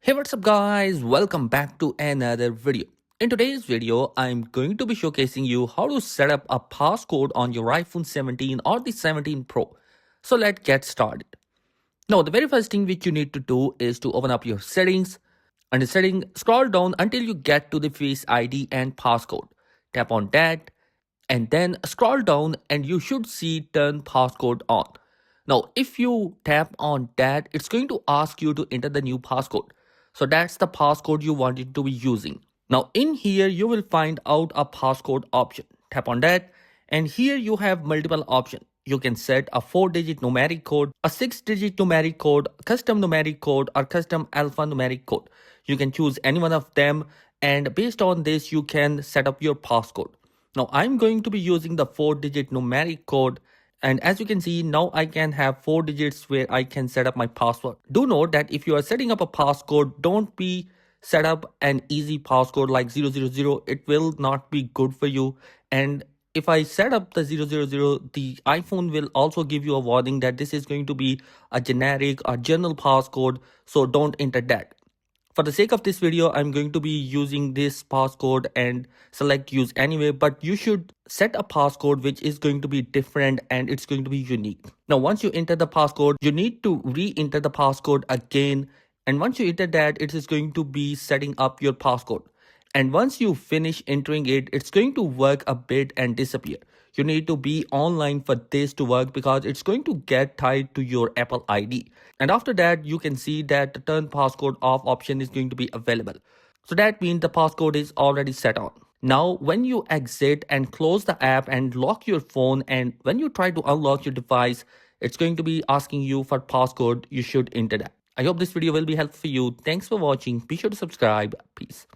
Hey, what's up guys? Welcome back to another video. In today's video, I'm going to be showcasing you how to set up a passcode on your iPhone 17 or the 17 Pro. So let's get started. Now, the very first thing which you need to do is to open up your settings. Under setting, scroll down until you get to the Face ID and passcode. Tap on that and then scroll down and you should see Turn Passcode On. Now, if you tap on that, it's going to ask you to enter the new passcode. So that's the passcode you wanted to be using. Now in here, you will find out a passcode option. Tap on that and here you have multiple options. You can set a 4-digit numeric code, a 6-digit numeric code, custom numeric code or custom alphanumeric code. You can choose any one of them and based on this, you can set up your passcode. Now I'm going to be using the 4-digit numeric code. And as you can see, now I can have 4 digits where I can set up my password. Do note that if you are setting up a passcode, don't be set up an easy passcode like 000. It will not be good for you. And if I set up the 000, the iPhone will also give you a warning that this is going to be a generic or general passcode. So don't enter that. For the sake of this video, I'm going to be using this passcode and select use anyway, but you should set a passcode which is going to be different and it's going to be unique. Now, once you enter the passcode, you need to re-enter the passcode again. And once you enter that, it is going to be setting up your passcode. And once you finish entering it, it's going to work a bit and disappear. You need to be online for this to work because it's going to get tied to your Apple ID. And after that, you can see that the turn passcode off option is going to be available. So that means the passcode is already set on. Now, when you exit and close the app and lock your phone, and when you try to unlock your device, it's going to be asking you for passcode. You should enter that. I hope this video will be helpful for you. Thanks for watching. Be sure to subscribe. Peace.